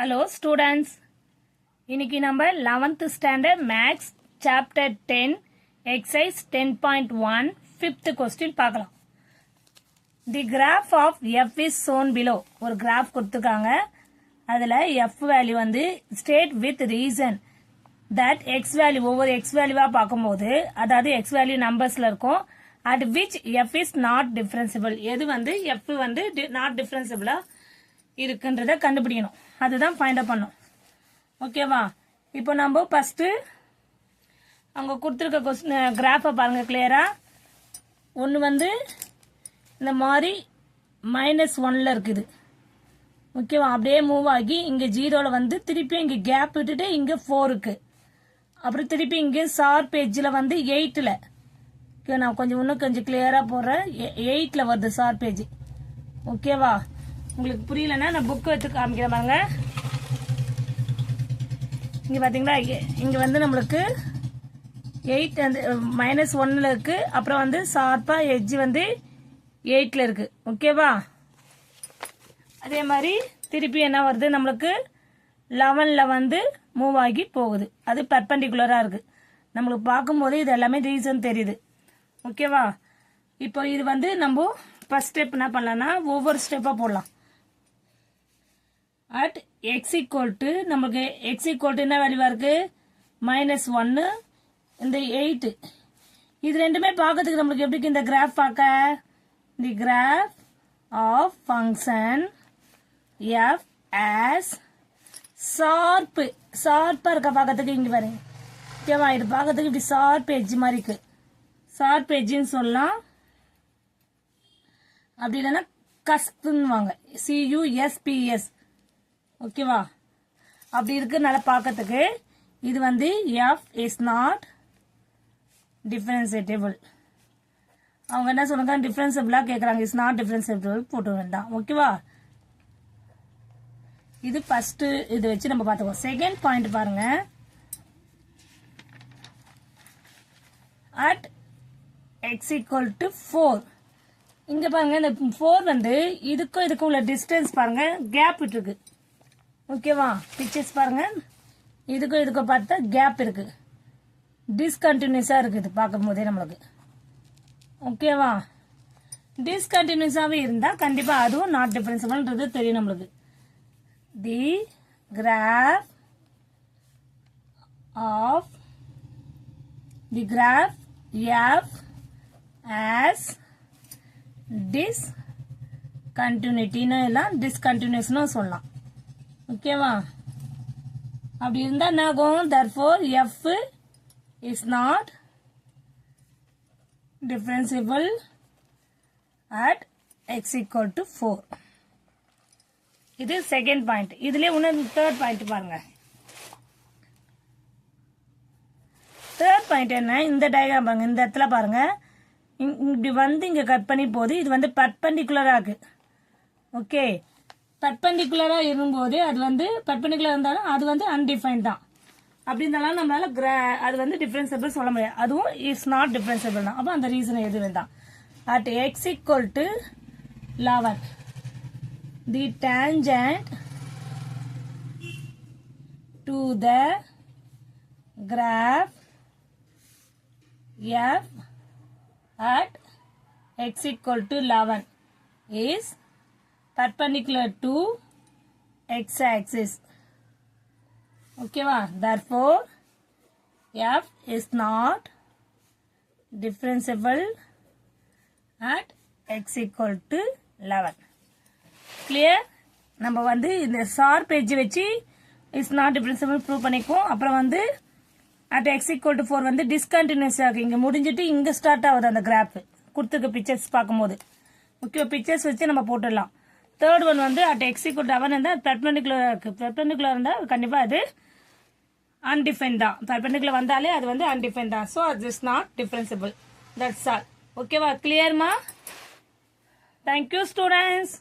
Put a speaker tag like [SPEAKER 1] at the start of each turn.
[SPEAKER 1] Hello students, இன்னைக்கு நம்ம 11th standard maths chapter 10 exercise 10.1 fifth question பார்க்கலாம். The graph of f is shown below. ஒரு graph கொடுத்துருக்காங்க. அதுல f value வந்து state with reason that x value ஒவ்வொரு x value பார்க்கும்போது அதாவது x value numbersல இருக்கும். At which f is not differentiable. எது வந்து f வந்து not differentiable இருக்குன்றத கண்டுபிடிக்கணும். அதுதான் ஃபைண்ட் அவுட் பண்ணோம். ஓகேவா? இப்போ நம்ம ஃபர்ஸ்ட் அங்க கொடுத்திருக்க क्वेश्चन கிராஃபை பாருங்க கிளியரா. ஒன்னு வந்து இந்த மாதிரி -1ல இருக்குது. ஓகேவா? அப்படியே மூவ் ஆகி இங்க 0ல வந்து திருப்பி இங்க கேப் விட்டுட்டு இங்க 4 இருக்கு. அப்புறம் திருப்பி இங்க ஷார்ப் எட்ஜ்ல வந்து 8ல. நான் கொஞ்சம் இன்னும் கொஞ்சம் கிளியரா போடுறேன். 8ல வருது ஷார்ப் எட்ஜ். ஓகேவா? உங்களுக்கு புரியலன்னா நான் புக் எடுத்து காமிக்கிறேன் பாருங்க. இங்க பாத்தீங்களா, இங்க வந்து நம்மளுக்கு 8 வந்து -1ல இருக்கு. அப்புறம் வந்து ஷார்ப்பா எட்ஜ் வந்து 8ல இருக்கு. ஓகேவா? அதே மாதிரி திருப்பி என்ன வருது, நம்மளுக்கு 11ல வந்து மூவ் ஆகி போகுது. அது பெர்பெண்டிகுலரா இருக்கு. நம்மளுக்கு பார்க்கும்போது இது எல்லாமே ரீசன் தெரியுது. ஓகேவா? இப்போ இது வந்து நம்ம ஃபர்ஸ்ட் ஸ்டெப் என்ன பண்ணலாம்னா ஒவ்வொரு ஸ்டெப்பா போடலாம். at x equal to நமக்கு x equal to என்ன வேல்யூவா இருக்கு, -1 இந்த 8. இது ரெண்டுமே பார்க்கிறதுக்கு நம்மளுக்கு எப்படி இந்த கிராஃப் பார்க்க, the graph of function f as ஷார்ப்பா இருக்க பார்க்கிறதுக்கு இங்க பாருங்க. ஓகேவா? இது பார்க்கிறதுக்கு இப்படி ஷார்ப் எட்ஜ் மாதிரி இருக்கு. ஷார்ப் எட்ஜ்னு சொல்லலாம். அப்படி இல்லைன்னா கஸ்ப்னு வாங்க, CUSPS. ஓகேவா? அப்படி இருக்குனால பார்க்கிறதுக்கு இது வந்து f is not differentiable. அவங்க என்ன சொல்றாங்க, டிஃபரன்சிபிளா கேக்குறாங்க. இஸ் நாட் டிஃபரன்சிபிள் போட்டு வேண்டாம். ஓகேவா? இது ஃபர்ஸ்ட் இது வச்சு நம்ம பார்த்துக்கோம். செகண்ட் பாயிண்ட் பாருங்க. at x equal to 4. இங்க பாருங்க, இந்த 4 வந்து இதுக்கும் உள்ள டிஸ்டன்ஸ் பாருங்க, கேப் இருக்கு. ஓகேவா? பிக்சர்ஸ் பாருங்க, இதுக்கும் பார்த்தா கேப் இருக்கு. டிஸ்கண்டினியூஸா இருக்குது பார்க்கும் போதே நம்மளுக்கு. ஓகேவா? டிஸ்கண்டினியூஸாவே இருந்தா கண்டிப்பா அதுவும் நாட் டிஃபரன்சிபிள்ன்றது தெரியும் நம்மளுக்கு. The graph of the graph f as டிஸ்கண்டினியூட்டின்னு எல்லாம் டிஸ்கண்டினியூஸ்னு சொல்லலாம். ஓகேவா? அப்படி இருந்தா என்ன ஆகும், therefore f is not differentiable at x equal to 4. இது செகண்ட் பாயிண்ட். இதுல இன்னும் தேர்ட் பாயிண்ட் பாருங்க. தேர்ட் பாயிண்ட் என்ன, இந்த டயக்ராம் பாருங்க. இந்த இடத்துல பாருங்க, இப்படி வந்து இங்க கட் பண்ணி போகுது. இது வந்து பெர்பெண்டிகுலரா இருக்கு. ஓகே? பெர்பெண்டிகுலரா இருக்கும்போது அது வந்து பெர்பெண்டிகுலர் இருந்தாலும் அது வந்து அன்டிஃபைன்ட் தான். அப்படி இருந்தாலும் நம்மளால அது வந்து டிஃபரன்சிபிள் சொல்ல முடியாது. அதுவும் இஸ் நாட் டிஃபரன்சிபிள் தான். அப்போ அந்த ரீசன் எது வேண்டாம். at x equal to 11 the tangent to the graph f at x equal to 11 is perpendicular to x-axis. ஓகேவா? therefore f is not differentiable at x equal to 11. Clear? நம்ம வந்து இந்த sharp edge வச்சு is not differentiable prove பண்ணிக்குவோம். அப்புறம் வந்து at x equal to 4 வந்து discontinues ஆகும். இங்க முடிஞ்சிட்டு இங்க ஸ்டார்ட் ஆகுது அந்த கிராஃப் கொடுத்துருக்க பிக்சர்ஸ் பார்க்கும்போது. ஓகே, பிக்சர்ஸ் வச்சு நம்ம போட்டுடலாம். தேர்ட் ஒன் வந்து at x equal to 11 இருந்தா பெர்பெண்டிகுலரா இருக்கு. பெர்பெண்டிகுலர் இருந்தா கண்டிப்பா அது அன்டிஃபைன்ட் தான். பெர்பெண்டிகுலர் வந்தாலே அது வந்து அன்டிஃபைன்ட் தான். So it is not differentiable. That's all. ஓகேவா? கிளியர்மா? Thank you students.